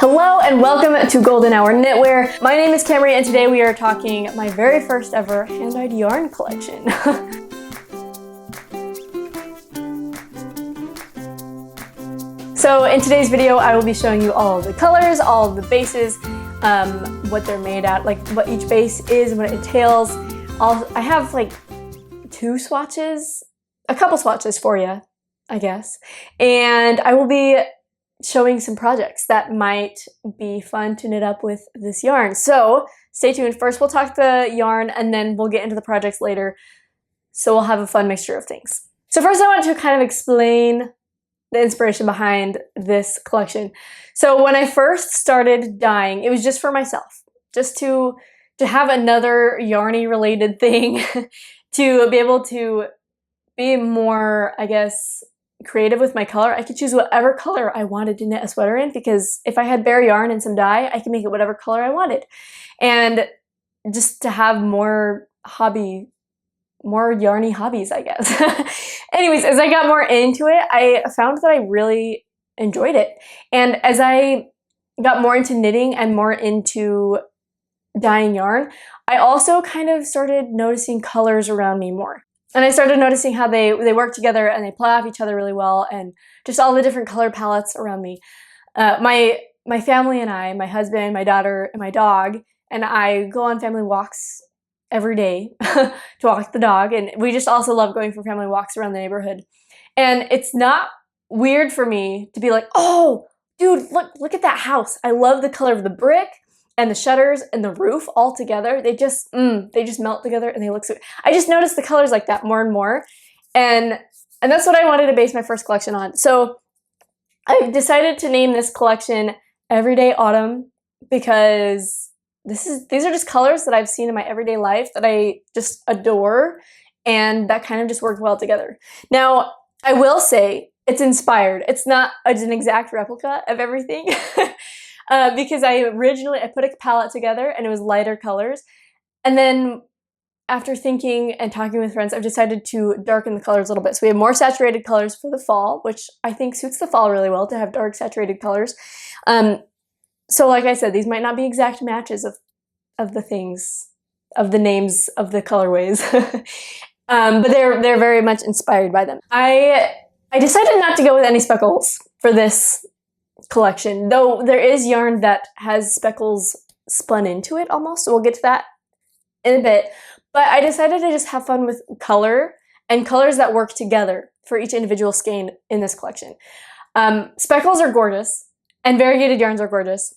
Hello and welcome to Golden Hour Knitwear. My name is Camry and today we are talking my very first ever hand-dyed yarn collection. So in today's video I will be showing you all of the colors, all of the bases, what they're made at, like what each base is and what it entails. I have like a couple swatches for you, I guess. And I will be showing some projects that might be fun to knit up with this yarn. So stay tuned. First we'll talk the yarn and then we'll get into the projects later. So we'll have a fun mixture of things. So first I want to kind of explain the inspiration behind this collection. So when I first started dyeing, it was just for myself, just to have another yarny related thing to be able to be more, I guess, creative with my color. I could choose whatever color I wanted to knit a sweater in, because if I had bare yarn and some dye, I could make it whatever color I wanted. And just to have more yarny hobbies, I guess. Anyways, as I got more into it, I found that I really enjoyed it. And as I got more into knitting and more into dyeing yarn, I also kind of started noticing colors around me more. And I started noticing how they work together and they play off each other really well, and just all the different color palettes around me. My family and I, my husband, my daughter, and my dog, and I go on family walks every day to walk the dog, and we just also love going for family walks around the neighborhood. And it's not weird for me to be like, oh, dude, look at that house. I love the color of the brick and the shutters and the roof all together. They just melt together and they look so. I just noticed the colors like that more and more, and that's what I wanted to base my first collection on. So I decided to name this collection Everyday Autumn, because these are just colors that I've seen in my everyday life that I just adore, and that kind of just worked well together. Now, I will say it's inspired. It's not an exact replica of everything. Because I put a palette together and it was lighter colors. And then after thinking and talking with friends, I've decided to darken the colors a little bit. So we have more saturated colors for the fall, which I think suits the fall really well to have dark saturated colors. So like I said, these might not be exact matches of the things, of the names of the colorways, but they're very much inspired by them. I decided not to go with any speckles for this collection, though there is yarn that has speckles spun into it almost, so we'll get to that in a bit. But I decided to just have fun with color and colors that work together for each individual skein in this collection. Speckles are gorgeous and variegated yarns are gorgeous.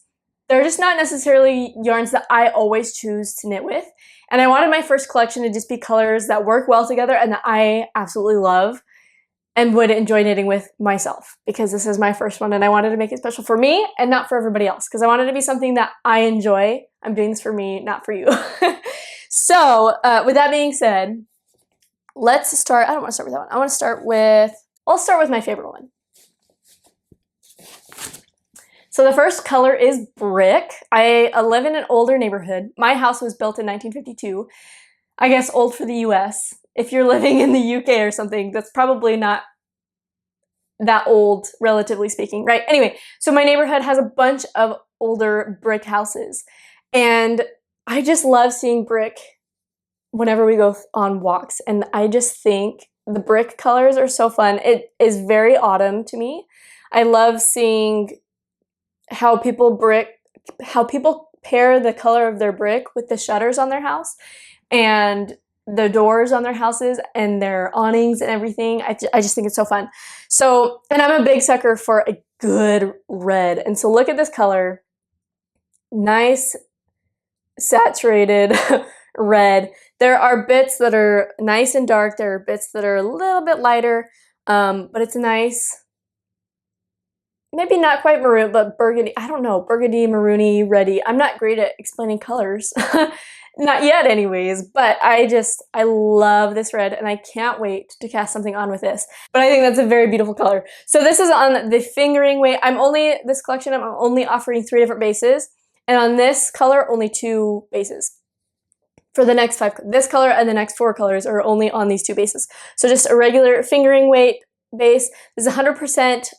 They're just not necessarily yarns that I always choose to knit with, and I wanted my first collection to just be colors that work well together and that I absolutely love and would enjoy knitting with myself, because this is my first one and I wanted to make it special for me and not for everybody else, because I wanted to be something that I enjoy. I'm doing this for me, not for you. So with that being said, let's start. I don't want to start with that one. I want to start with, I'll start with my favorite one. So the first color is brick. I live in an older neighborhood. My house was built in 1952. I guess old for the US. If you're living in the UK or something, that's probably not that old, relatively speaking, right? Anyway, so my neighborhood has a bunch of older brick houses, and I just love seeing brick whenever we go on walks, and I just think the brick colors are so fun. It is very autumn to me. I love seeing how people pair the color of their brick with the shutters on their house and the doors on their houses and their awnings and everything. I just think it's so fun. So, and I'm a big sucker for a good red. And so look at this color. Nice saturated red. There are bits that are nice and dark. There are bits that are a little bit lighter, but it's nice. Maybe not quite maroon, but burgundy. I don't know, burgundy, maroony, reddy. I'm not great at explaining colors. Not yet anyways, but I love this red and I can't wait to cast something on with this. But I think that's a very beautiful color. So this is on the fingering weight. This collection, I'm only offering 3 different bases. And on this color, only 2 bases. For the next 5, this color and the next 4 colors are only on these 2 bases. So just a regular fingering weight base. This is 100%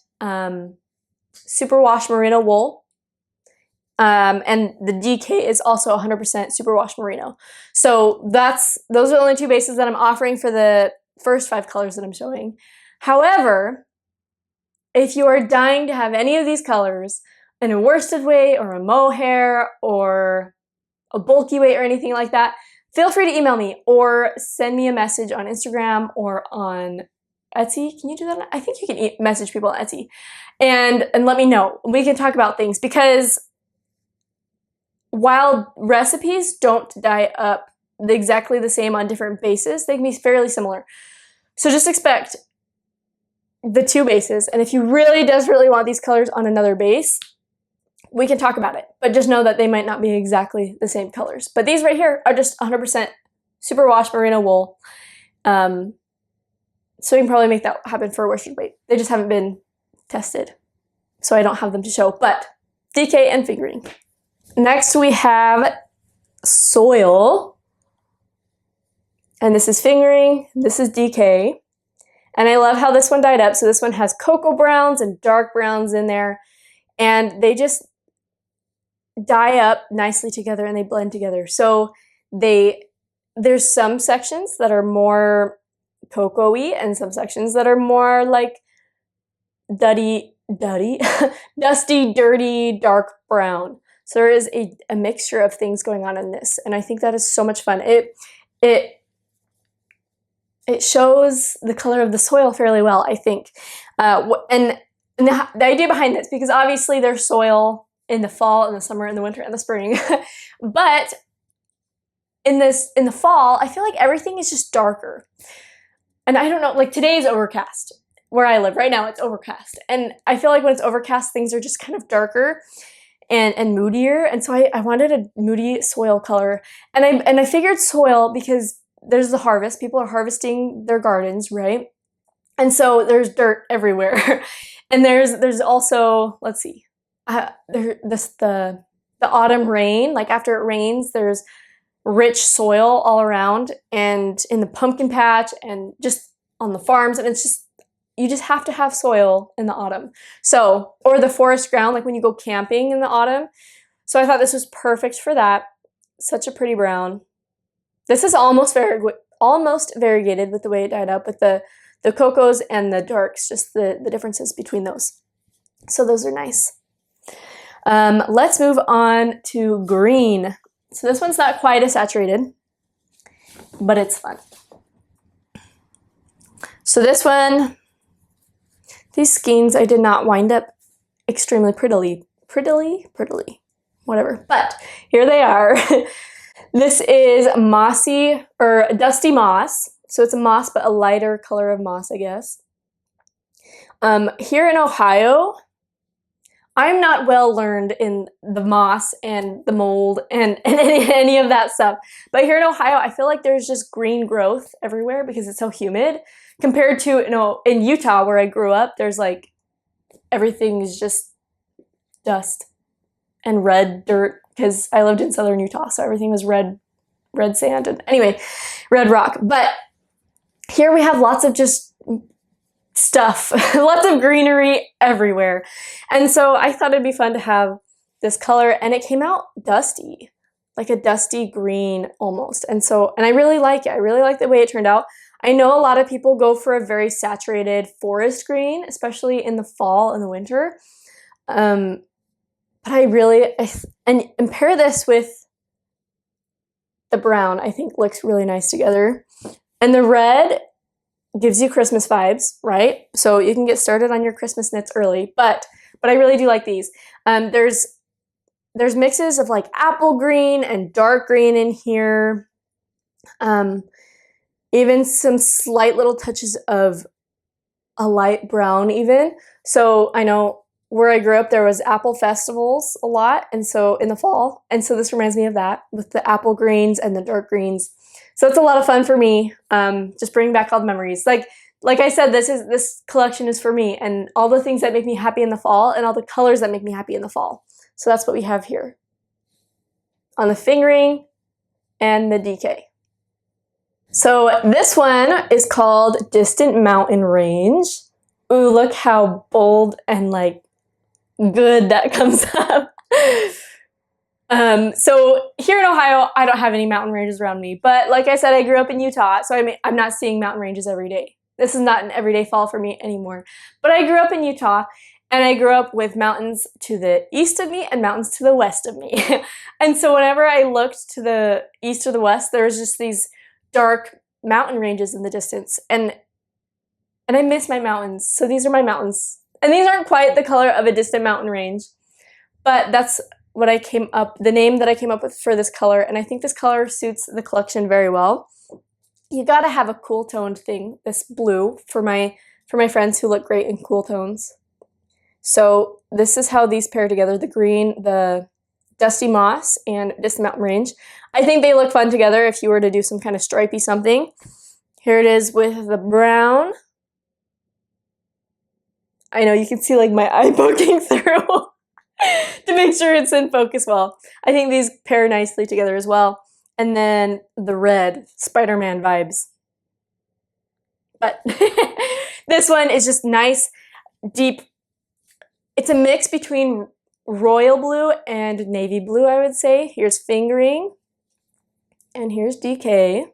superwash merino wool. And the DK is also 100% superwash merino. So those are the only 2 bases that I'm offering for the first 5 colors that I'm showing. However, if you are dying to have any of these colors in a worsted weight or a mohair or a bulky weight or anything like that, feel free to email me or send me a message on Instagram or on Etsy. Can you do that? I think you can message people on Etsy and let me know. We can talk about things, because while recipes don't dye up exactly the same on different bases, they can be fairly similar. So just expect the 2 bases, and if you really desperately want these colors on another base, we can talk about it, but just know that they might not be exactly the same colors. But these right here are just 100% superwash merino wool. So you can probably make that happen for a worsted weight. They just haven't been tested, so I don't have them to show, but DK and fingering. Next we have soil, and this is fingering, this is DK. And I love how this one dyed up. So this one has cocoa browns and dark browns in there, and they just dye up nicely together and they blend together. So there's some sections that are more cocoa-y and some sections that are more like dusty, dirty, dark brown. So there is a mixture of things going on in this, and I think that is so much fun. It shows the color of the soil fairly well, I think. And the idea behind this, because obviously there's soil in the fall, in the summer, in the winter, and the spring. But in the fall, I feel like everything is just darker. And I don't know, like today's overcast. Where I live right now, it's overcast. And I feel like when it's overcast, things are just kind of darker and moodier. And so I wanted a moody soil color. And I figured soil because there's the harvest. People are harvesting their gardens, right? And so there's dirt everywhere. And there's also, let's see, the autumn rain, like after it rains, there's rich soil all around and in the pumpkin patch and just on the farms. And it's just, you just have to have soil in the autumn. So, or the forest ground, like when you go camping in the autumn. So I thought this was perfect for that. Such a pretty brown. This is almost variegated with the way it dyed up, with the cocos and the darks, just the differences between those. So those are nice. Let's move on to green. So this one's not quite as saturated, but it's fun. So this one, these skeins I did not wind up extremely prettily, whatever. But here they are. This is mossy or dusty moss. So it's a moss, but a lighter color of moss, I guess. Here in Ohio, I'm not well learned in the moss and the mold and any of that stuff. But here in Ohio, I feel like there's just green growth everywhere because it's so humid. Compared to, in Utah where I grew up, there's like, everything is just dust and red dirt because I lived in southern Utah, so everything was red sand and anyway, red rock. But here we have lots of just stuff, lots of greenery everywhere. And so I thought it'd be fun to have this color, and it came out dusty, like a dusty green almost. And I really like it. I really like the way it turned out. I know a lot of people go for a very saturated forest green, especially in the fall and the winter. But I really, and pair this with the brown, I think looks really nice together. And the red gives you Christmas vibes, right? So you can get started on your Christmas knits early, but I really do like these. There's mixes of like apple green and dark green in here. Even some slight little touches of a light brown even. So I know where I grew up, there was apple festivals a lot, and so in the fall. And so this reminds me of that with the apple greens and the dark greens. So it's a lot of fun for me, just bringing back all the memories. Like I said, this collection is for me and all the things that make me happy in the fall and all the colors that make me happy in the fall. So that's what we have here on the fingering and the DK. So this one is called Distant Mountain Range. Ooh, look how bold and like good that comes up. So here in Ohio, I don't have any mountain ranges around me, but like I said, I grew up in Utah, so I'm not seeing mountain ranges every day. This is not an everyday fall for me anymore. But I grew up in Utah, and I grew up with mountains to the east of me and mountains to the west of me. And so whenever I looked to the east or the west, there was just these dark mountain ranges in the distance, and I miss my mountains. So these are my mountains. And these aren't quite the color of a distant mountain range, but that's what I came up, the name that I came up with for this color, and I think this color suits the collection very well. You gotta have a cool toned thing, this blue, for my friends who look great in cool tones. So this is how these pair together, the green, the Dusty Moss, and Distant Mountain Range. I think they look fun together if you were to do some kind of stripey something. Here it is with the brown. I know you can see like my eye poking through to make sure it's in focus well. I think these pair nicely together as well. And then the red, Spider-Man vibes. But this one is just nice, deep. It's a mix between royal blue and navy blue, I would say. Here's fingering, and here's DK.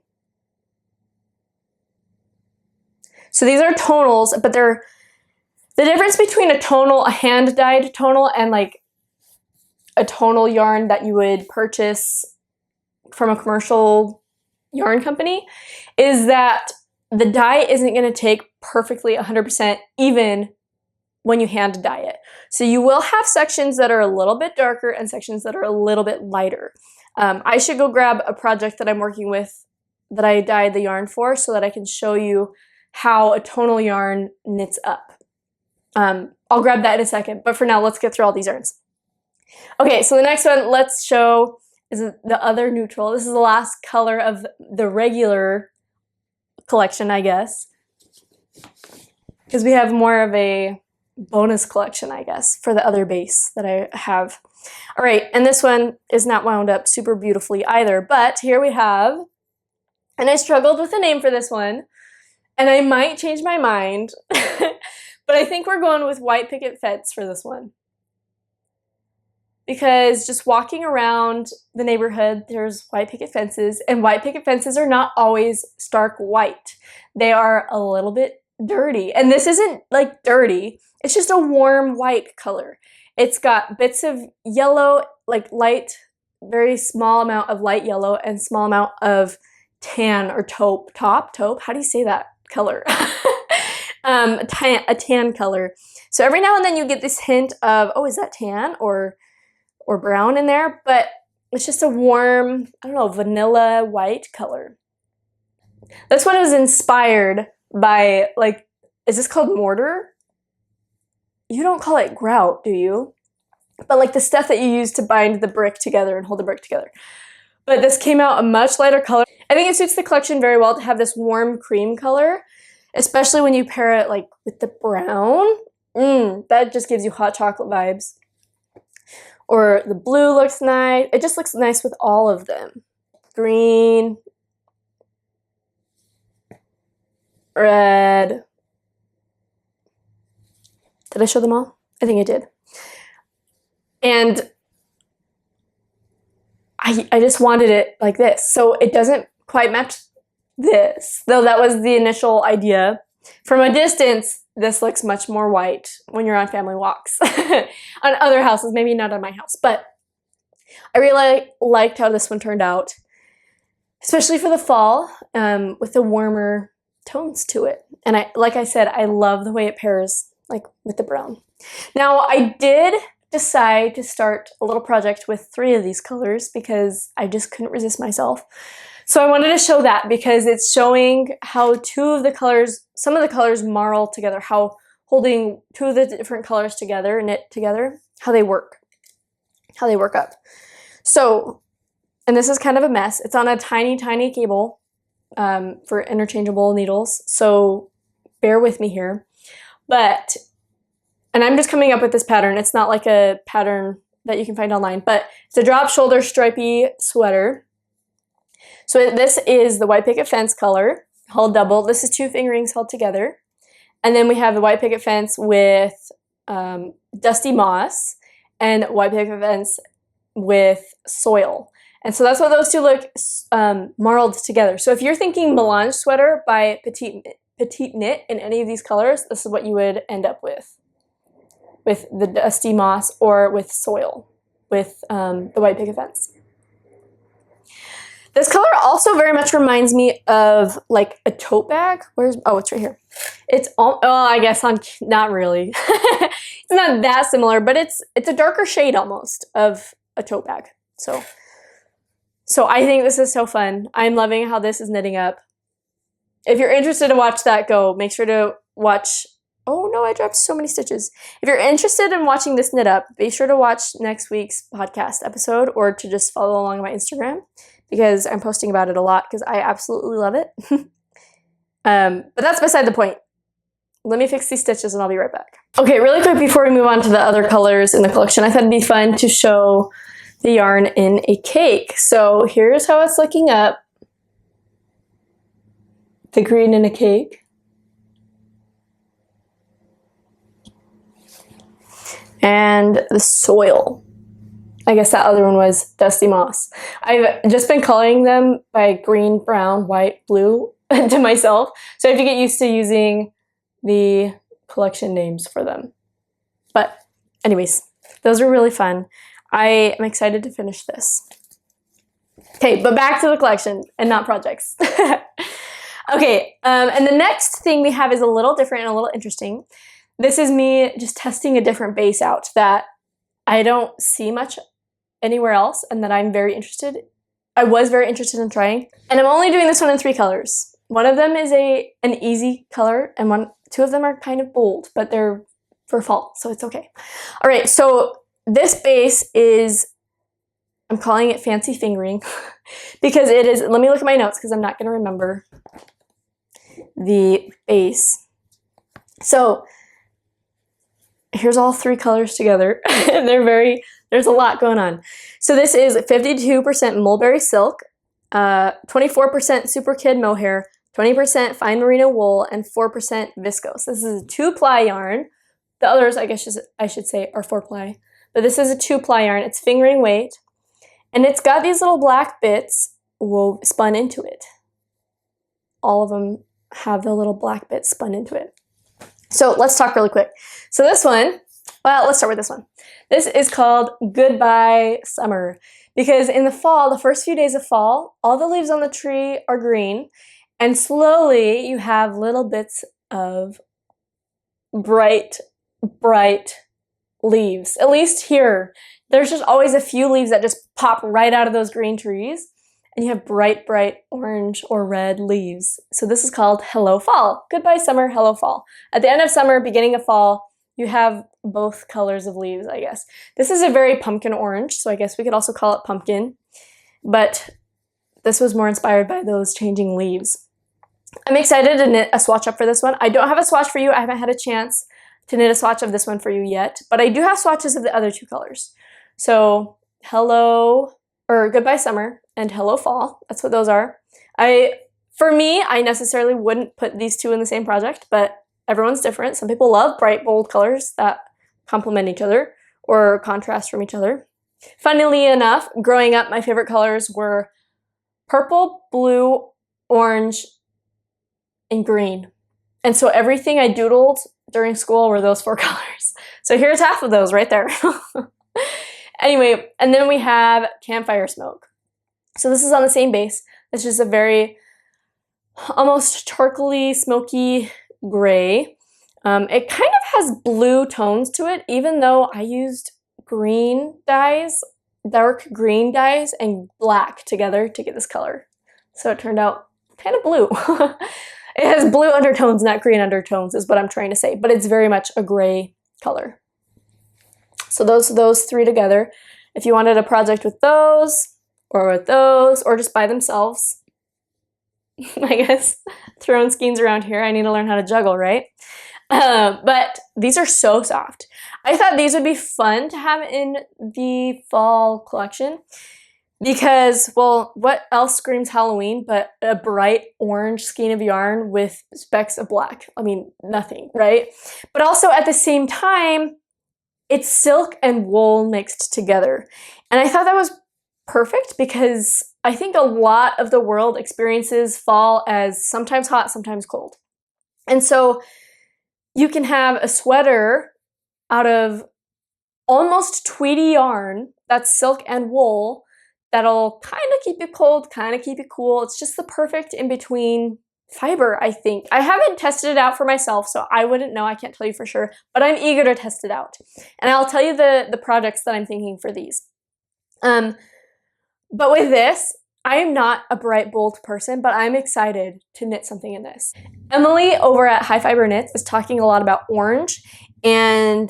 So these are tonals, but they're the difference between a tonal, a hand-dyed tonal, and like a tonal yarn that you would purchase from a commercial yarn company is that the dye isn't going to take perfectly 100% even when you hand dye it. So you will have sections that are a little bit darker and sections that are a little bit lighter. I should go grab a project that I'm working with that I dyed the yarn for so that I can show you how a tonal yarn knits up. I'll grab that in a second, but for now, let's get through all these yarns. Okay, so the next one, let's show, is the other neutral. This is the last color of the regular collection, I guess, because we have more of a bonus collection, I guess, for the other base that I have. All right, and this one is not wound up super beautifully either, but here we have, and I struggled with a name for this one, and I might change my mind, but I think we're going with white picket fence for this one. Because just walking around the neighborhood, there's white picket fences, and white picket fences are not always stark white. They are a little bit dirty, and this isn't like dirty, it's just a warm white color. It's got bits of yellow, like light, very small amount of light yellow and small amount of tan or taupe, how do you say that color? A tan color. So every now and then you get this hint of, oh, is that tan or brown in there? But it's just a warm, I don't know, vanilla white color. This one is inspired by, like, is this called mortar? You don't call it grout, do you? But like the stuff that you use to bind the brick together and hold the brick together. But this came out a much lighter color. I think it suits the collection very well to have this warm cream color, especially when you pair it like with the brown. That just gives you hot chocolate vibes. Or the blue looks nice. It just looks nice with all of them. Green, red. Did I show them all? I think I did. And I just wanted it like this. So it doesn't quite match this, though that was the initial idea. From a distance, this looks much more white when you're on family walks. On other houses, maybe not on my house, but I really liked how this one turned out, especially for the fall, with the warmer tones to it. And like I said, I love the way it pairs like with the brown. Now, I did decide to start a little project with 3 of these colors because I just couldn't resist myself. So I wanted to show that because it's showing how 2 of the colors, some of the colors marl together, how holding 2 of the different colors together, knit together, how they work up. So, and this is kind of a mess. It's on a tiny, tiny cable for interchangeable needles. So bear with me here. But, and I'm just coming up with this pattern. It's not like a pattern that you can find online, but it's a drop shoulder stripy sweater. So this is the white picket fence color, held double. This is 2 fingerings held together. And then we have the white picket fence with Dusty Moss and white picket fence with soil. And so that's what those two look marled together. So if you're thinking Melange sweater by Petite Knit in any of these colors, this is what you would end up with the dusty moss or with soil, with the white picket fence. This color also very much reminds me of like a tote bag. Oh, it's right here. It's all, oh, I guess not really. It's not that similar, but it's a darker shade almost of a tote bag. So I think this is so fun. I'm loving how this is knitting up. If you're interested to watch that go, make sure to watch. Oh no, I dropped so many stitches. If you're interested in watching this knit up, be sure to watch next week's podcast episode or to just follow along on my Instagram because I'm posting about it a lot because I absolutely love it. But that's beside the point. Let me fix these stitches and I'll be right back. Okay, really quick before we move on to the other colors in the collection, I thought it'd be fun to show the yarn in a cake. So here's how it's looking up. The green in a cake. And the soil. I guess that other one was Dusty Moss. I've just been calling them by green, brown, white, blue to myself. So I have to get used to using the collection names for them. But anyways, those are really fun. I am excited to finish this. Okay, but back to the collection and not projects. Okay, and the next thing we have is a little different and a little interesting. This is me just testing a different base out that I don't see much anywhere else and that I was very interested in trying. And I'm only doing this one in 3 colors. One of them is an easy color and two of them are kind of bold, but they're for fall, so it's okay. All right, so this base is, I'm calling it fancy fingering because it is, let me look at my notes because I'm not going to remember the base. So here's all 3 colors together and there's a lot going on. So this is 52% mulberry silk, 24% super kid mohair, 20% fine merino wool, and 4% viscose. This is a 2-ply yarn. The others, I guess I should say, are 4-ply. But this is a 2-ply yarn. It's fingering weight. And it's got these little black bits spun into it. All of them have the little black bits spun into it. So let's talk really quick. So this one, well, let's start with this one. This is called Goodbye Summer. Because in the fall, the first few days of fall, all the leaves on the tree are green. And slowly you have little bits of bright leaves. At least here, there's just always a few leaves that just pop right out of those green trees. And you have bright orange or red leaves. So this is called Hello Fall. Goodbye summer, hello fall. At the end of summer, beginning of fall, you have both colors of leaves, I guess. This is a very pumpkin orange, so I guess we could also call it pumpkin. But this was more inspired by those changing leaves. I'm excited to knit a swatch up for this one. I don't have a swatch for you. I haven't had a chance to knit a swatch of this one for you yet, but I do have swatches of the other 2 colors. So Goodbye Summer and Hello Fall. That's what those are. For me, I necessarily wouldn't put these 2 in the same project, but everyone's different. Some people love bright, bold colors that complement each other or contrast from each other. Funnily enough, growing up, my favorite colors were purple, blue, orange, and green. And so everything I doodled during school were those 4 colors. So here's half of those right there. Anyway, and then we have Campfire Smoke. So this is on the same base. It's just a very almost charcoaly, smoky gray. It kind of has blue tones to it, even though I used green dyes, dark green dyes, and black together to get this color. So it turned out kind of blue. It has blue undertones, not green undertones, is what I'm trying to say, but it's very much a gray color. So those 3 together. If you wanted a project with those, or just by themselves, I guess, throwing skeins around here, I need to learn how to juggle, right? But these are so soft. I thought these would be fun to have in the fall collection because, well, what else screams Halloween but a bright orange skein of yarn with specks of black? I mean, nothing, right? But also at the same time, it's silk and wool mixed together. And I thought that was perfect because I think a lot of the world experiences fall as sometimes hot, sometimes cold. And so you can have a sweater out of almost tweedy yarn that's silk and wool that'll kind of keep you cold, kind of keep you cool. It's just the perfect in-between fiber, I think. I haven't tested it out for myself, so I wouldn't know. I can't tell you for sure, but I'm eager to test it out. And I'll tell you the projects that I'm thinking for these. But with this, I am not a bright, bold person, but I'm excited to knit something in this. Emily over at High Fiber Knits is talking a lot about orange and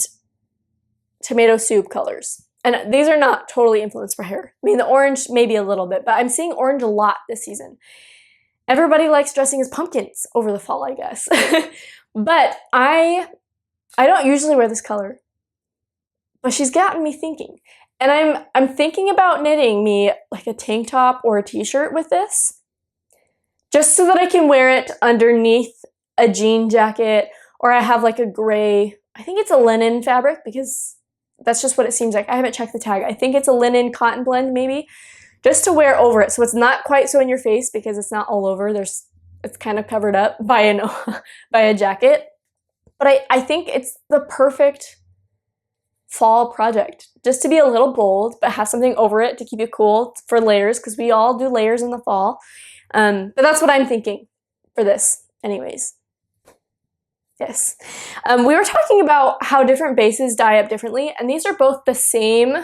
tomato soup colors. And these are not totally influenced by her. I mean, the orange maybe a little bit, but I'm seeing orange a lot this season. Everybody likes dressing as pumpkins over the fall, I guess. But I don't usually wear this color, but she's gotten me thinking. And I'm thinking about knitting me like a tank top or a t-shirt with this, just so that I can wear it underneath a jean jacket, or I have like a gray, I think it's a linen fabric because that's just what it seems like. I haven't checked the tag. I think it's a linen cotton blend maybe, just to wear over it. So it's not quite so in your face because it's not all over. It's kind of covered up by a jacket. But I think it's the perfect fall project, just to be a little bold, but have something over it to keep you cool for layers, because we all do layers in the fall. But that's what I'm thinking for this anyways. Yes. We were talking about how different bases dye up differently, and these are both the same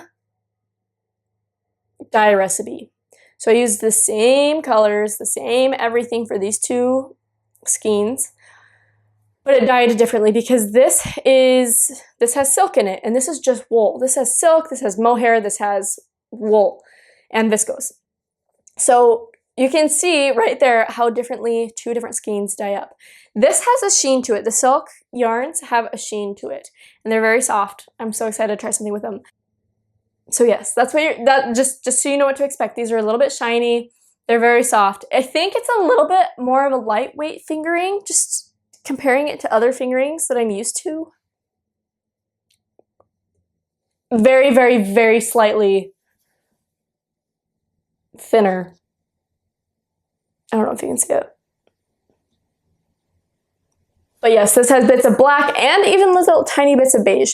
dye recipe. So I used the same colors, the same everything for these two skeins, but it dyed differently because this has silk in it, and this is just wool. This has silk, this has mohair, this has wool and viscose. So you can see right there how differently two different skeins dye up. This has a sheen to it. The silk yarns have a sheen to it, and they're very soft. I'm so excited to try something with them. So yes, that's what just so you know what to expect. These are a little bit shiny. They're very soft. I think it's a little bit more of a lightweight fingering, just comparing it to other fingerings that I'm used to. Very, very, very slightly thinner. I don't know if you can see it. But yes, this has bits of black and even little tiny bits of beige.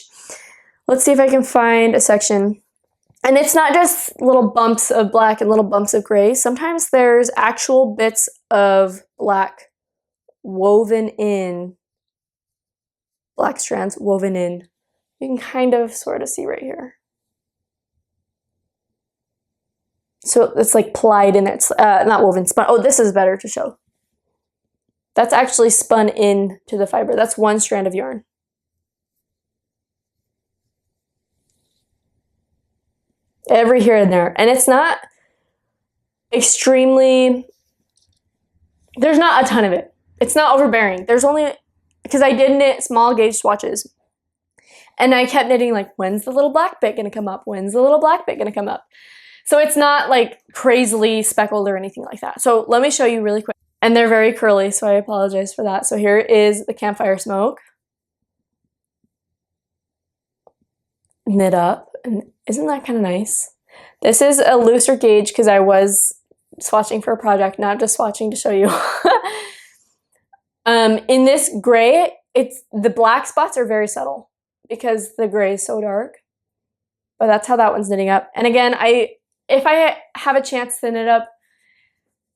Let's see if I can find a section. And it's not just little bumps of black and little bumps of gray. Sometimes there's actual bits of black woven in, black strands woven in. You can kind of sort of see right here. So it's like plied in there. It's not woven, spun. Oh, this is better to show. That's actually spun into the fiber. That's one strand of yarn. Every here and there. And it's not extremely, there's not a ton of it. It's not overbearing. There's only, because I did knit small gauge swatches. And I kept knitting like, when's the little black bit gonna come up? When's the little black bit gonna come up? So it's not like crazily speckled or anything like that. So let me show you really quick. And they're very curly, so I apologize for that. So here is the campfire smoke. Knit up, and isn't that kind of nice? This is a looser gauge because I was swatching for a project, not just swatching to show you. In this gray, the black spots are very subtle because the gray is so dark. But that's how that one's knitting up. And again, if I have a chance to knit up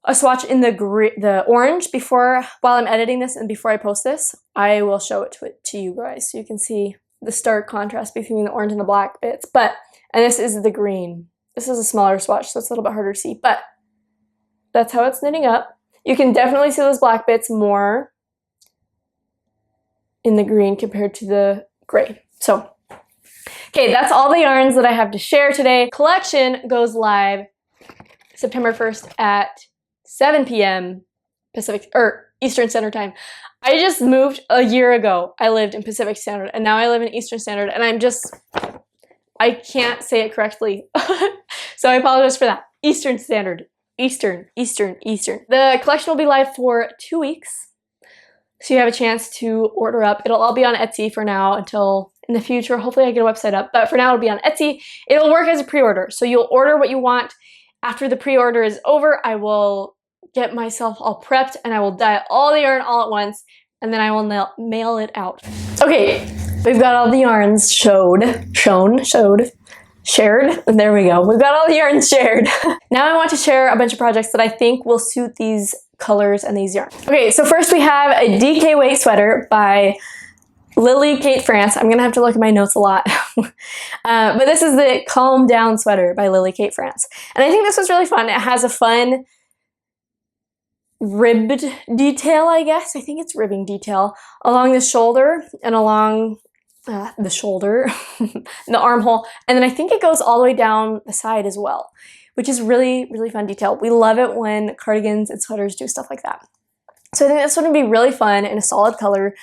a swatch in the orange while I'm editing this and before I post this, I will show it to you guys so you can see the stark contrast between the orange and the black bits. And this is the green. This is a smaller swatch, so it's a little bit harder to see, but that's how it's knitting up. You can definitely see those black bits more in the green compared to the gray. So, okay, that's all the yarns that I have to share today. Collection goes live September 1st at 7 p.m. Eastern Standard Time. I just moved a year ago. I lived in Pacific Standard, and now I live in Eastern Standard, and I can't say it correctly. So I apologize for that. Eastern Standard. Eastern. The collection will be live for 2 weeks, so you have a chance to order up. It'll all be on Etsy for now until in the future. Hopefully I get a website up, but for now it'll be on Etsy. It'll work as a pre-order. So you'll order what you want. After the pre-order is over, I will get myself all prepped and I will dye all the yarn all at once, and then I will mail it out. Okay, we've got all the yarns shared. There we go. We've got all the yarns shared. Now I want to share a bunch of projects that I think will suit these colors and these yarns. Okay, so first we have a DK weight sweater by Lily Kate France. I'm gonna have to look at my notes a lot. But this is the Calm Down sweater by Lily Kate France. And I think this was really fun. It has a fun ribbed detail, I guess. I think it's ribbing detail along the shoulder and along the shoulder, the armhole. And then I think it goes all the way down the side as well, which is really, really fun detail. We love it when cardigans and sweaters do stuff like that. So I think this one would be really fun in a solid color.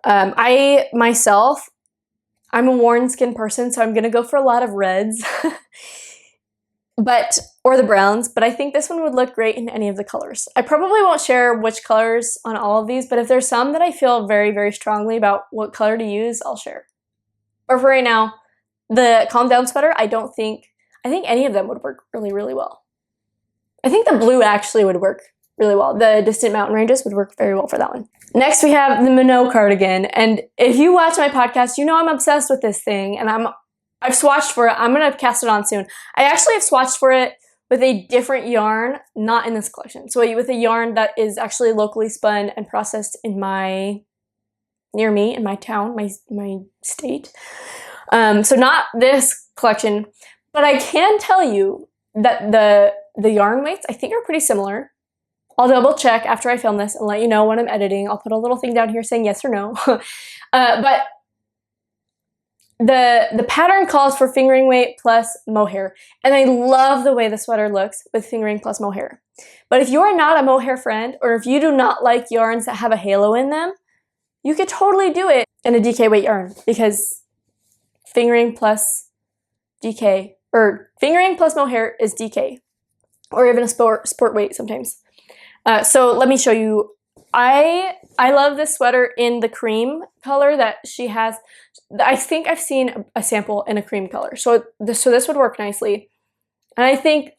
I myself, I'm a worn skin person, so I'm gonna go for a lot of reds, or the browns, but I think this one would look great in any of the colors. I probably won't share which colors on all of these, but if there's some that I feel very, very strongly about what color to use, I'll share. But for right now, the Calm Down sweater, I think any of them would work really, really well. I think the blue actually would work really well. The Distant Mountain Ranges would work very well for that one. Next, we have the Minou cardigan. And if you watch my podcast, you know I'm obsessed with this thing. And I've swatched for it. I'm going to cast it on soon. I actually have swatched for it with a different yarn, not in this collection. So with a yarn that is actually locally spun and processed near me, in my town, my state. So not this collection, but I can tell you that the yarn weights I think are pretty similar. I'll double check after I film this and let you know when I'm editing. I'll put a little thing down here saying yes or no. But the pattern calls for fingering weight plus mohair. And I love the way the sweater looks with fingering plus mohair. But if you're not a mohair friend, or if you do not like yarns that have a halo in them, you could totally do it in a DK weight yarn, because fingering plus DK, or fingering plus mohair is DK, or even a sport weight sometimes. So let me show you. I love this sweater in the cream color that she has. I think I've seen a sample in a cream color. So this would work nicely. And I think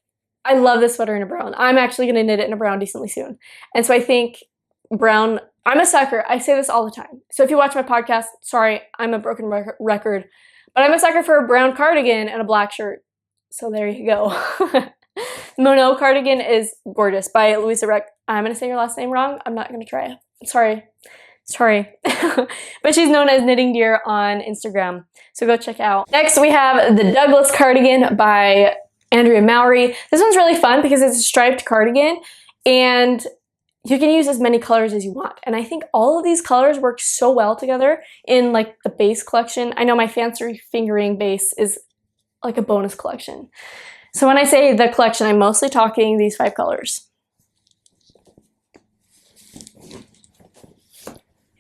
I love this sweater in a brown. I'm actually going to knit it in a brown decently soon. And so I think brown, I'm a sucker. I say this all the time. So if you watch my podcast, sorry, I'm a broken record. But I'm a sucker for a brown cardigan and a black shirt. So there you go. Minou cardigan is gorgeous by Luisa. I'm going to say your last name wrong. I'm not going to try. Sorry. But she's known as Knitting Deer on Instagram. So go check out. Next, we have the Douglas cardigan by Andrea Mowry. This one's really fun because it's a striped cardigan and you can use as many colors as you want. And I think all of these colors work so well together in like the base collection. I know my fancy fingering base is like a bonus collection. So when I say the collection, I'm mostly talking these 5 colors.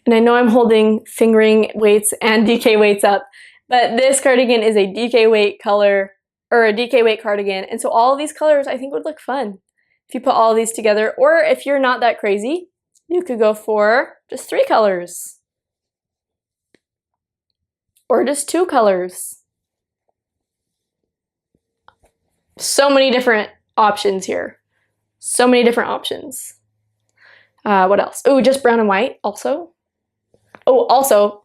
And I know I'm holding fingering weights and DK weights up, but this cardigan is a DK weight color, or a DK weight cardigan. And so all of these colors I think would look fun if you put all of these together. Or if you're not that crazy, you could go for just 3 colors. Or just 2 colors. So many different options here. So many different options. What else? Oh, just brown and white also. Oh, also,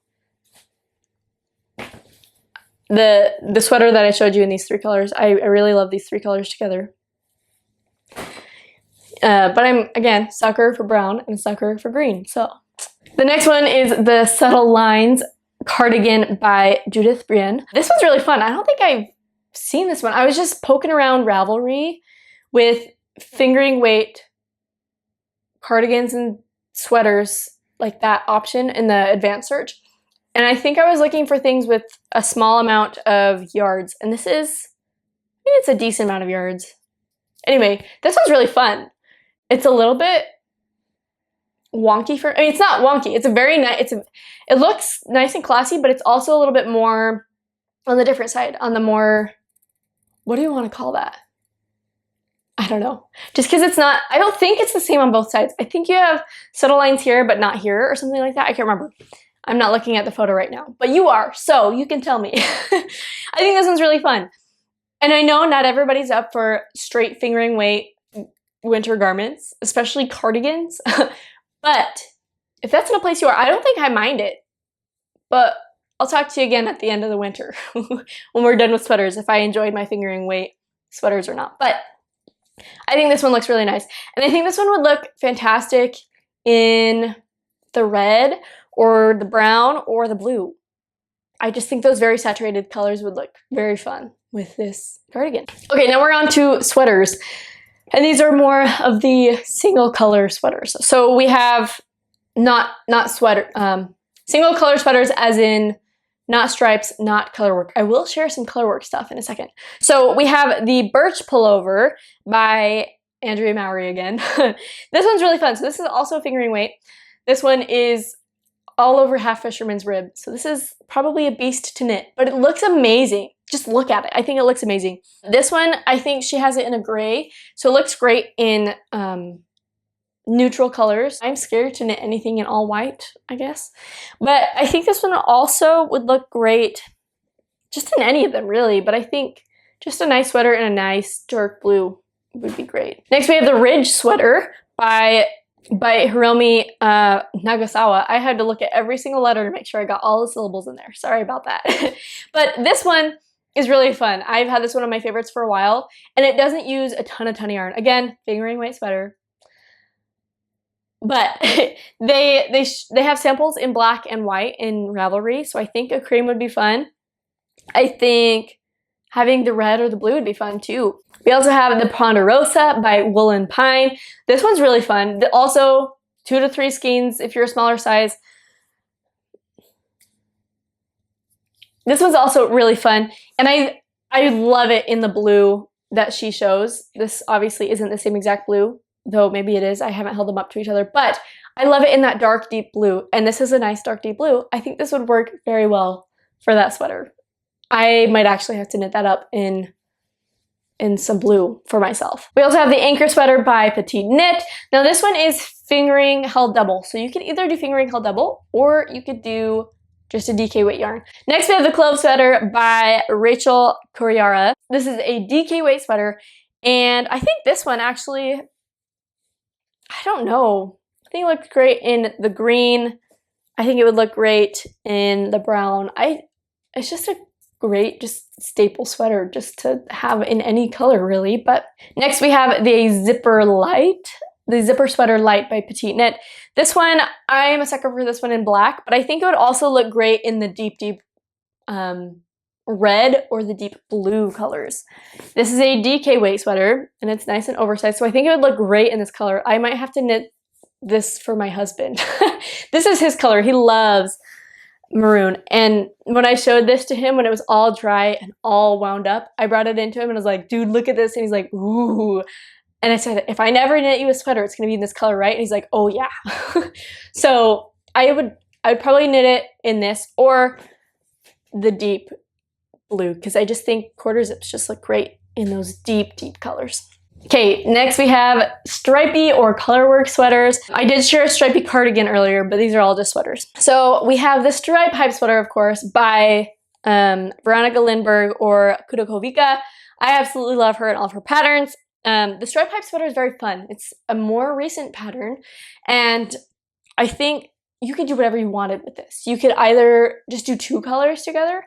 the sweater that I showed you in these 3 colors, I really love these 3 colors together. But I'm, again, sucker for brown and a sucker for green. So the next one is the Subtle Lines cardigan by Judith Brien. This one's really fun. I don't think I've seen this one. I was just poking around Ravelry with fingering weight cardigans and sweaters, like that option in the advanced search. And I think I was looking for things with a small amount of yards. And this is, I think it's a decent amount of yards. Anyway, this one's really fun. It's a little bit wonky I mean, it's not wonky. It's a very nice, it looks nice and classy, but it's also a little bit more on the different side, on the more, what do you want to call that? I don't know. Just because it's not, I don't think it's the same on both sides. I think you have subtle lines here, but not here, or something like that. I can't remember. I'm not looking at the photo right now, but you are, so you can tell me. I think this one's really fun. And I know not everybody's up for straight fingering weight winter garments, especially cardigans. But if that's in a place you are, I don't think I mind it. But I'll talk to you again at the end of the winter when we're done with sweaters, if I enjoyed my fingering weight sweaters or not. But I think this one looks really nice. And I think this one would look fantastic in the red or the brown or the blue. I just think those very saturated colors would look very fun with this cardigan. Okay, now we're on to sweaters. And these are more of the single color sweaters. So we have not sweater, single color sweaters as in not stripes, not color work. I will share some color work stuff in a second. So we have the Birch Pullover by Andrea Mowry again. This one's really fun. So this is also fingering weight. This one is all over half fisherman's rib. So this is probably a beast to knit, but it looks amazing. Just look at it. I think it looks amazing. This one, I think she has it in a gray. So it looks great in neutral colors. I'm scared to knit anything in all white, I guess. But I think this one also would look great just in any of them, really. But I think just a nice sweater in a nice dark blue would be great. Next, we have the Ridge Sweater by Hiromi Nagasawa. I had to look at every single letter to make sure I got all the syllables in there. Sorry about that. But this one is really fun. I've had this one of my favorites for a while, and it doesn't use a ton of yarn. Again, fingering weight sweater. But they have samples in black and white in Ravelry, so I think a cream would be fun. I think having the red or the blue would be fun too. We also have the Ponderosa by Woolen Pine. This one's really fun. Also, 2 to 3 skeins if you're a smaller size. This one's also really fun, and I love it in the blue that she shows. This obviously isn't the same exact blue, though maybe it is. I haven't held them up to each other, but I love it in that dark, deep blue, and this is a nice dark, deep blue. I think this would work very well for that sweater. I might actually have to knit that up in some blue for myself. We also have the Anker sweater by Petite Knit. Now this one is fingering held double, so you could either do fingering held double or you could do just a DK weight yarn. Next we have the Clove sweater by Rachel Kurihara. This is a DK weight sweater, and I think this one actually, I don't know, I think it looked great in the green. I think it would look great in the brown. It's just a great just staple sweater just to have in any color really. But next we have the Zipper Sweater Light by Petite Knit. This one, I'm a sucker for this one in black, but I think it would also look great in the deep red or the deep blue colors. This is a DK weight sweater, and it's nice and oversized, so I think it would look great in this color. I might have to knit this for my husband. This is his color. He loves maroon, and when I showed this to him when it was all dry and all wound up, I brought it into him and I was like, dude, look at this, and he's like, ooh. And I said, if I never knit you a sweater, it's gonna be in this color, right? And he's like, oh yeah. So I would probably knit it in this or the deep blue, because I just think quarter zips just look great in those deep, deep colors. Okay, next we have stripy or colorwork sweaters. I did share a stripy cardigan earlier, but these are all just sweaters. So we have the stripe hype sweater, of course, by Veronika Lindberg or Kutovakika. I absolutely love her and all of her patterns. The stripe hype sweater is very fun. It's a more recent pattern, and I think you could do whatever you wanted with this. You could either just do 2 colors together.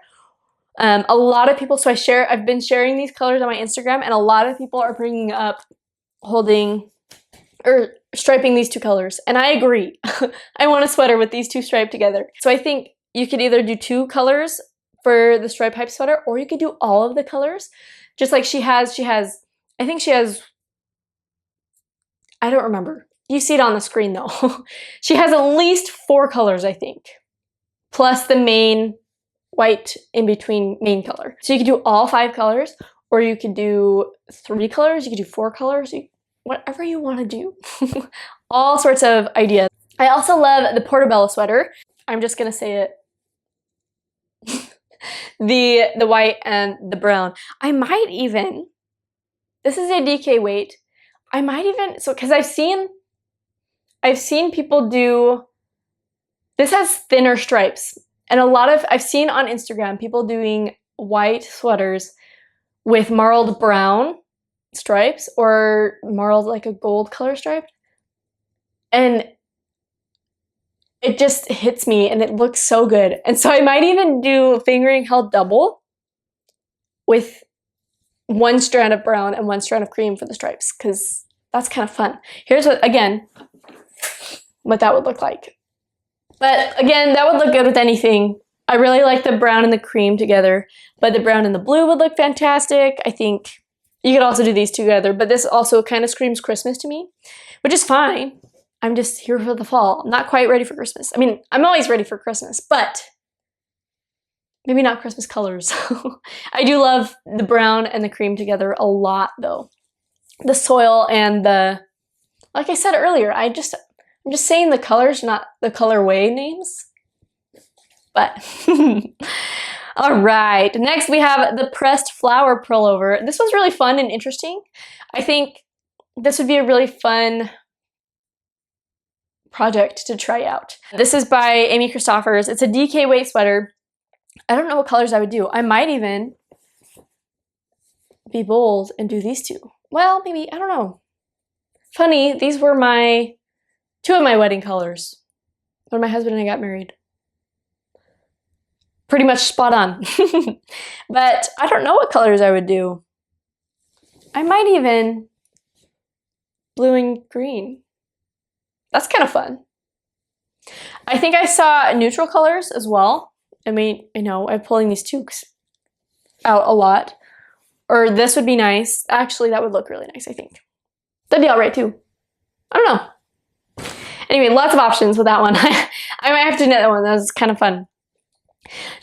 A lot of people, so I've been sharing these colors on my Instagram, and a lot of people are bringing up holding or striping these 2 colors, and I agree. I want a sweater with these 2 striped together. So I think you could either do 2 colors for the stripe hype sweater, or you could do all of the colors, just like she has, I think she has, I don't remember. You see it on the screen though. She has at least 4 colors, I think, plus the main white in between main color. So you could do all 5 colors, or you could do 3 colors, you could do 4 colors, whatever you want to do. All sorts of ideas. I also love the Portobello sweater. I'm just gonna say it. The white and the brown. I might even, this is a DK weight. I might even, so because I've seen people do This has thinner stripes. And I've seen on Instagram people doing white sweaters with marled brown stripes or marled like a gold color stripe. And it just hits me and it looks so good. And so I might even do fingering held double with one strand of brown and one strand of cream for the stripes, because that's kind of fun. Here's what that would look like. But again, that would look good with anything. I really like the brown and the cream together, but the brown and the blue would look fantastic. I think you could also do these together, but this also kind of screams Christmas to me, which is fine. I'm just here for the fall. I'm not quite ready for Christmas. I mean, I'm always ready for Christmas, but maybe not Christmas colors. I do love the brown and the cream together a lot though. The soil and like I said earlier, I'm just saying the colors, not the colorway names. But all right, next we have the pressed flower pullover. This one's really fun and interesting. I think this would be a really fun project to try out. This is by Amy Christoffers. It's a DK weight sweater. I don't know what colors I would do. I might even be bold and do these two. Well, maybe, I don't know. Funny, these were two of my wedding colors when my husband and I got married. Pretty much spot on. But I don't know what colors I would do. I might even blue and green. That's kind of fun. I think I saw neutral colors as well. I mean, I'm pulling these toques out a lot. Or this would be nice. Actually, that would look really nice, I think. That'd be all right too. I don't know. Anyway, lots of options with that one. I might have to knit that one. That was kind of fun.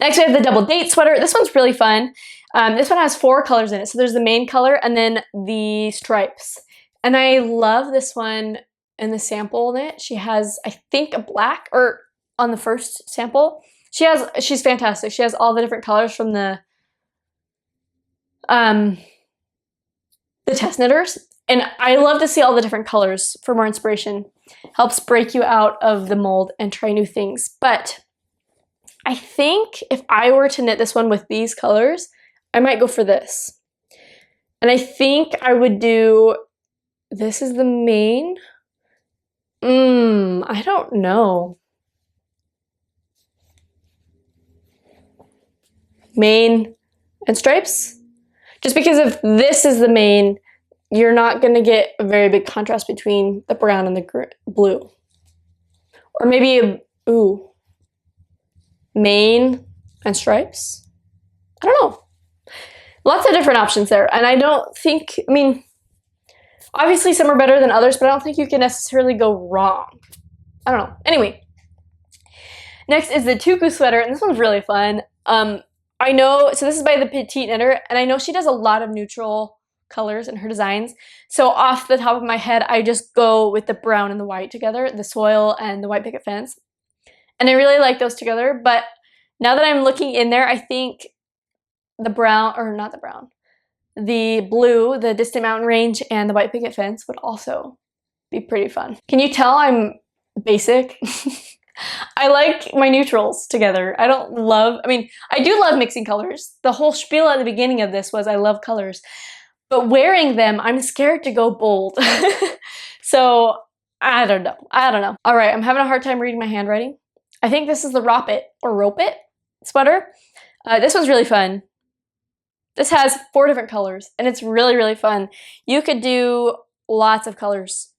Next, we have the double date sweater. This one's really fun. This one has 4 colors in it. So there's the main color and then the stripes. And I love this one in the sample knit. She has, I think, a black, or on the first sample. She's fantastic. She has all the different colors from the test knitters. And I love to see all the different colors for more inspiration. Helps break you out of the mold and try new things. But I think if I were to knit this one with these colors, I might go for this. And I think I would do, this is the main. I don't know. Main and stripes? Just because if this is the main, you're not going to get a very big contrast between the brown and the blue. Or maybe, main and stripes? I don't know. Lots of different options there. And I don't think, obviously some are better than others, but I don't think you can necessarily go wrong. I don't know. Anyway, next is the Tuku sweater, and this one's really fun. I know, so this is by the Petite knitter, and I know she does a lot of neutral colors in her designs. So off the top of my head, I just go with the brown and the white together, the soil and the white picket fence. And I really like those together, but now that I'm looking in there, I think the blue, the distant mountain range, and the white picket fence would also be pretty fun. Can you tell I'm basic? I like my neutrals together. I do love mixing colors. The whole spiel at the beginning of this was I love colors. But wearing them, I'm scared to go bold. So, I don't know. All right, I'm having a hard time reading my handwriting. I think this is the Ropit sweater. This one's really fun. This has 4 different colors, and it's really, really fun. You could do lots of colors,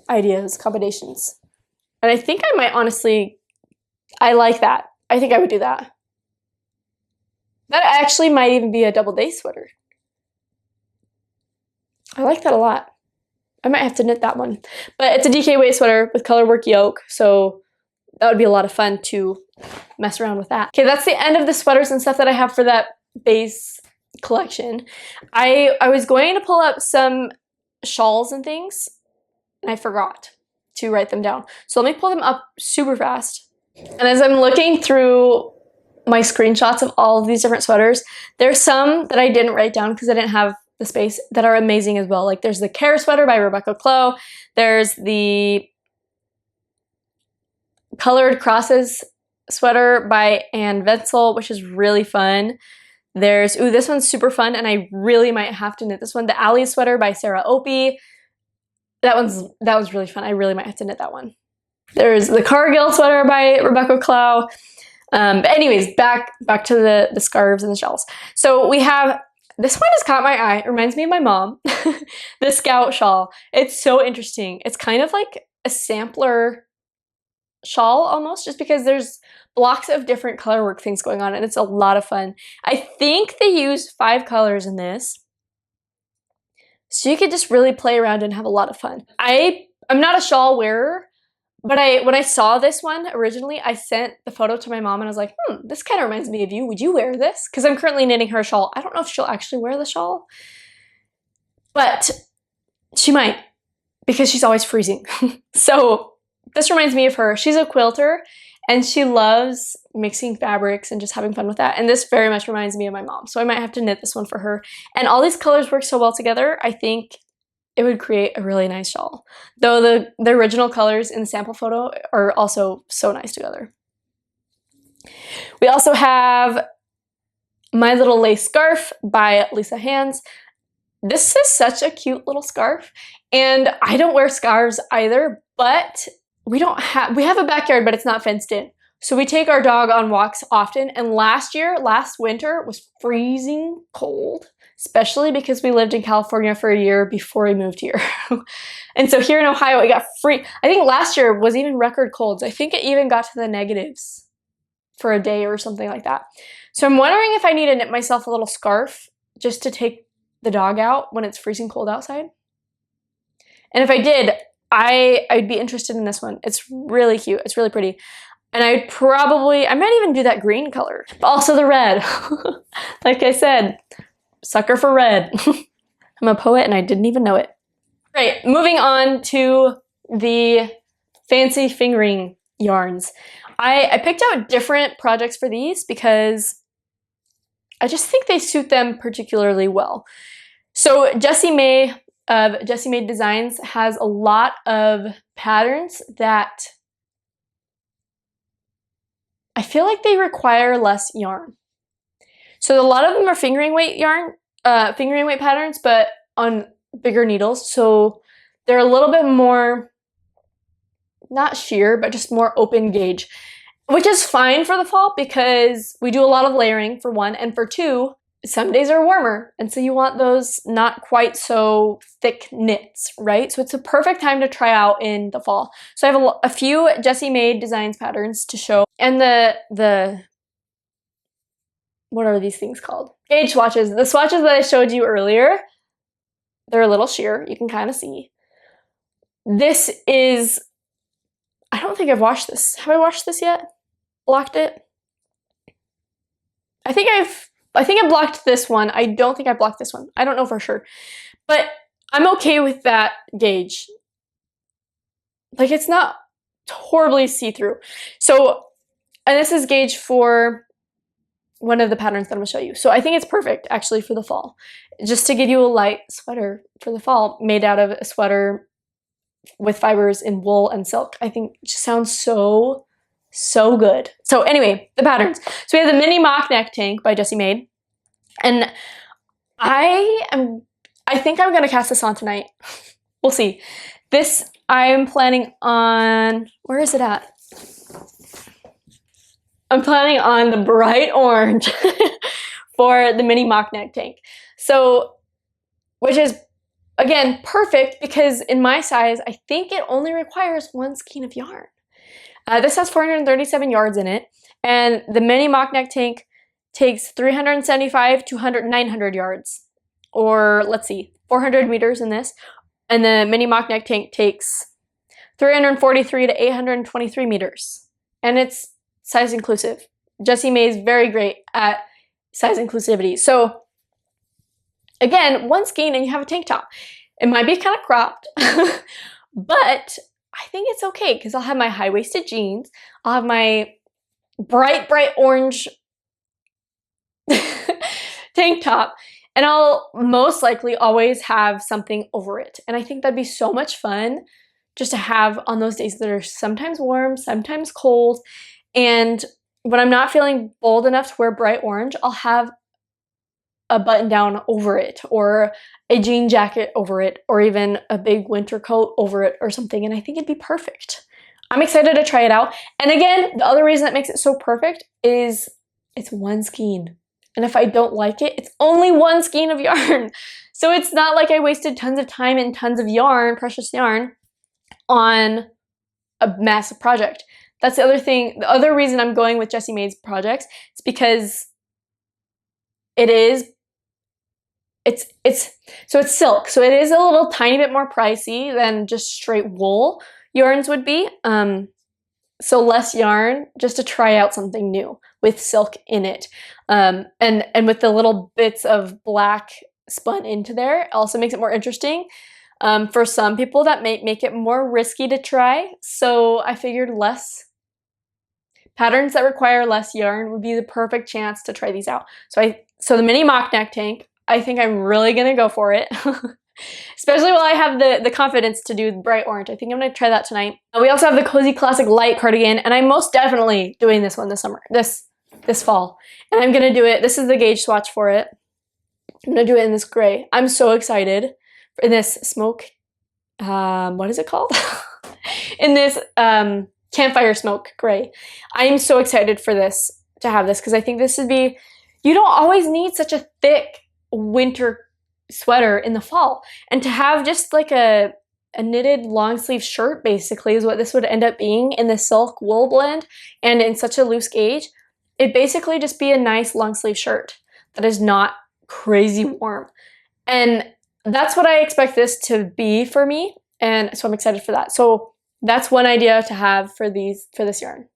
ideas, combinations. And I think I might honestly, I like that. I think I would do that. That actually might even be a double day sweater. I like that a lot. I might have to knit that one. But it's a DK weight sweater with color work yoke, so that would be a lot of fun to mess around with that. Okay, that's the end of the sweaters and stuff that I have for that base collection. I was going to pull up some shawls and things, and I forgot to write them down. So let me pull them up super fast. And as I'm looking through my screenshots of all of these different sweaters, there's some that I didn't write down because I didn't have the space that are amazing as well. Like there's the Kerr sweater by Rebecca Clow. There's the Colored Crosses sweater by Ventzel, which is really fun. There's, ooh, this one's super fun, and I really might have to knit this one. The Alley sweater by Sarah Opie. That was really fun. I really might have to knit that one. There's the Cargill sweater by Rebecca Clow. But anyways, back to the scarves and the shawls. So we have, this one has caught my eye. It reminds me of my mom. The Scout shawl. It's so interesting. It's kind of like a sampler shawl almost, just because there's blocks of different color work things going on, and it's a lot of fun. I think they use 5 colors in this, so you could just really play around and have a lot of fun. I'm not a shawl wearer, but when I saw this one originally, I sent the photo to my mom and I was like, this kind of reminds me of you. Would you wear this? Because I'm currently knitting her a shawl. I don't know if she'll actually wear the shawl, but she might, because she's always freezing. So this reminds me of her. She's a quilter, and she loves mixing fabrics and just having fun with that. And this very much reminds me of my mom. So I might have to knit this one for her. And all these colors work so well together, I think it would create a really nice shawl. Though the original colors in the sample photo are also so nice together. We also have My Little Lace Scarf by Lisa Hands. This is such a cute little scarf. And I don't wear scarves either, but we have a backyard, but it's not fenced in. So we take our dog on walks often. And last winter was freezing cold, especially because we lived in California for a year before we moved here. And so here in Ohio, it got I think last year was even record colds. I think it even got to the negatives for a day or something like that. So I'm wondering if I need to knit myself a little scarf just to take the dog out when it's freezing cold outside. And if I did, I'd be interested in this one. It's really cute. It's really pretty. And I might even do that green color, but also the red. Like I said, sucker for red. I'm a poet and I didn't even know it. Right, moving on to the fancy fingering yarns. I picked out different projects for these because I just think they suit them particularly well. So Jessie May of Jessie Made Designs has a lot of patterns that I feel like they require less yarn. So a lot of them are fingering weight patterns, but on bigger needles. So they're a little bit more, not sheer, but just more open gauge, which is fine for the fall because we do a lot of layering for one, and for two, some days are warmer, and so you want those not quite so thick knits, right? So it's a perfect time to try out in the fall. So I have a few Jessie Made Designs patterns to show, and the what are these things called? Gauge swatches. The swatches that I showed you earlier, they're a little sheer. You can kind of see. This is, I don't think I've washed this. Have I washed this yet? Blocked it? I think I blocked this one. I don't think I blocked this one. I don't know for sure. But I'm okay with that gauge. Like, it's not horribly see-through. So, and this is gauge for one of the patterns that I'm going to show you. So I think it's perfect, actually, for the fall. Just to give you a light sweater for the fall, made out of a sweater with fibers in wool and silk. I think it just sounds so good. So anyway, the patterns. So we have the mini mock neck tank by Jessie Made. And I think I'm going to cast this on tonight. We'll see. This, I'm planning on, where is it at? I'm planning on the bright orange for the mini mock neck tank. So, which is, again, perfect because in my size, I think it only requires 1 skein of yarn. This has 437 yards in it, and the mini mock neck tank takes 375 to 900 yards, or let's see, 400 meters in this, and the mini mock neck tank takes 343 to 823 meters, and it's size inclusive. Jessie May is very great at size inclusivity. So again, 1 skein and you have a tank top. It might be kind of cropped, but I think it's okay because I'll have my high-waisted jeans, I'll have my bright orange tank top, and I'll most likely always have something over it. And I think that'd be so much fun just to have on those days that are sometimes warm, sometimes cold. And when I'm not feeling bold enough to wear bright orange, I'll have a button down over it, or a jean jacket over it, or even a big winter coat over it or something, and I think it'd be perfect. I'm excited to try it out. And again, the other reason that makes it so perfect is it's one skein. And if I don't like it, it's only one skein of yarn. So it's not like I wasted tons of time and tons of yarn, precious yarn, on a massive project. That's the other thing. The other reason I'm going with Jessie Maed's projects is because it's silk. So it is a little tiny bit more pricey than just straight wool yarns would be. So less yarn just to try out something new with silk in it. And with the little bits of black spun into there, it also makes it more interesting. For some people that may make it more risky to try. So I figured less patterns that require less yarn would be the perfect chance to try these out. So the mini mock neck tank, I think I'm really gonna go for it. Especially while I have the confidence to do bright orange. I think I'm gonna try that tonight. We also have the Cozy Classic Light cardigan, and I'm most definitely doing this one this summer, this fall. And I'm gonna do it, this is the gauge swatch for it. I'm gonna do it in this gray. I'm so excited in this smoke, what is it called? In this campfire smoke gray. I am so excited for this, to have this, because I think this would be, you don't always need such a thick winter sweater in the fall. And to have just like a knitted long sleeve shirt basically is what this would end up being in the silk wool blend and in such a loose gauge. It'd basically just be a nice long sleeve shirt that is not crazy warm. And that's what I expect this to be for me. And so I'm excited for that. So that's one idea to have for this yarn.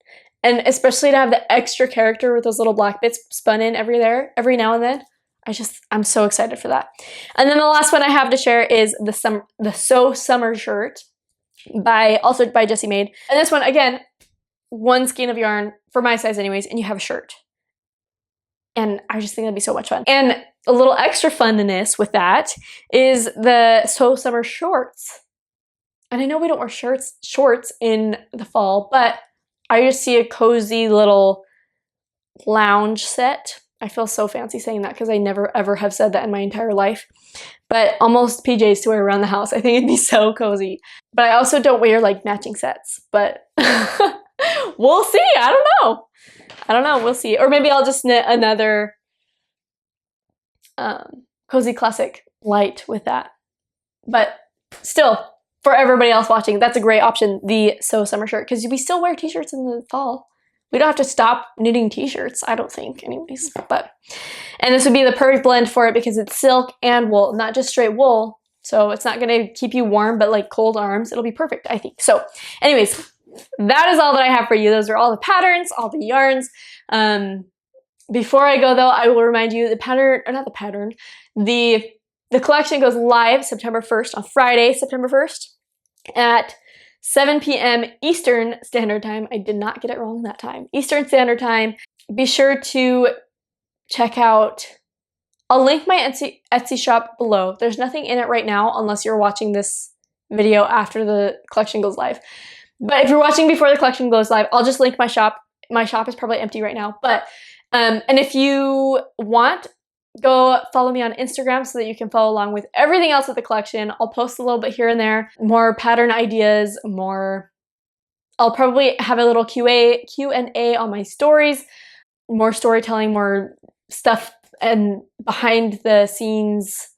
And especially to have the extra character with those little black bits spun in every now and then. I'm so excited for that. And then the last one I have to share is the So Summer shirt also by Jessie Maed. And this one, again, one skein of yarn for my size anyways, and you have a shirt. And I just think that'd be so much fun. And a little extra funness with that is the So Summer shorts. And I know we don't wear shorts in the fall, but I just see a cozy little lounge set. I feel so fancy saying that because I never ever have said that in my entire life. But almost PJs to wear around the house. I think it'd be so cozy. But I also don't wear like matching sets. But we'll see. I don't know. We'll see. Or maybe I'll just knit another Cozy Classic Light with that. But still, for everybody else watching, that's a great option, the So Summer shirt, because we still wear t-shirts in the fall. We don't have to stop knitting t-shirts, I don't think, anyways. And this would be the perfect blend for it because it's silk and wool, not just straight wool. So it's not gonna keep you warm, but like cold arms. It'll be perfect, I think. So anyways, that is all that I have for you. Those are all the patterns, all the yarns. Before I go though, I will remind you the collection goes live September 1st on Friday, September 1st at 7 p.m. Eastern Standard Time. I did not get it wrong that time. Eastern Standard Time. Be sure to check out, I'll link my Etsy shop below. There's nothing in it right now unless you're watching this video after the collection goes live. But if you're watching before the collection goes live, I'll just link my shop. My shop is probably empty right now. But and if you want, go follow me on Instagram so that you can follow along with everything else with the collection. I'll post a little bit here and there, more pattern ideas, I'll probably have a little Q&A on my stories, more storytelling, more stuff and behind the scenes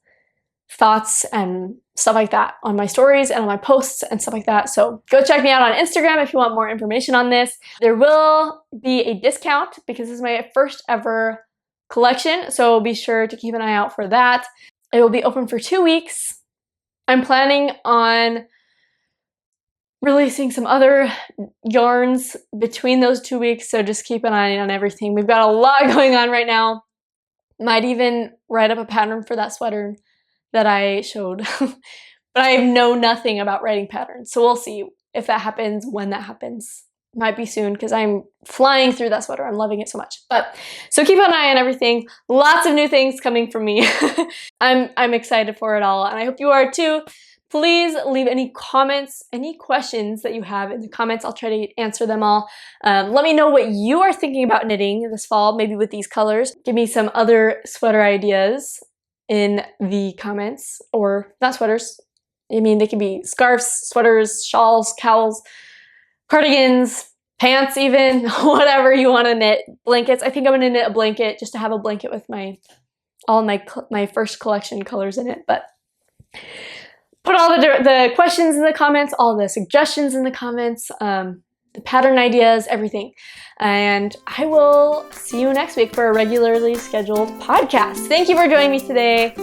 thoughts and stuff like that on my stories and on my posts and stuff like that. So go check me out on Instagram if you want more information on this. There will be a discount because this is my first ever collection, so be sure to keep an eye out for that. It will be open for 2 weeks. I'm planning on releasing some other yarns between those 2 weeks, so just keep an eye on everything. We've got a lot going on right now. Might even write up a pattern for that sweater that I showed. But I know nothing about writing patterns, so we'll see if that happens, when that happens. Might be soon because I'm flying through that sweater. I'm loving it so much. So keep an eye on everything. Lots of new things coming from me. I'm excited for it all, and I hope you are too. Please leave any comments, any questions that you have in the comments. I'll try to answer them all. Let me know what you are thinking about knitting this fall, maybe with these colors. Give me some other sweater ideas in the comments, or not sweaters. I mean, they can be scarves, sweaters, shawls, cowls, cardigans, pants even, whatever you want to knit. Blankets. I think I'm going to knit a blanket just to have a blanket with all my first collection colors in it. But put all the questions in the comments, all the suggestions in the comments, the pattern ideas, everything. And I will see you next week for a regularly scheduled podcast. Thank you for joining me today.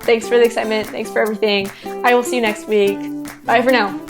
Thanks for the excitement. Thanks for everything. I will see you next week. Bye for now.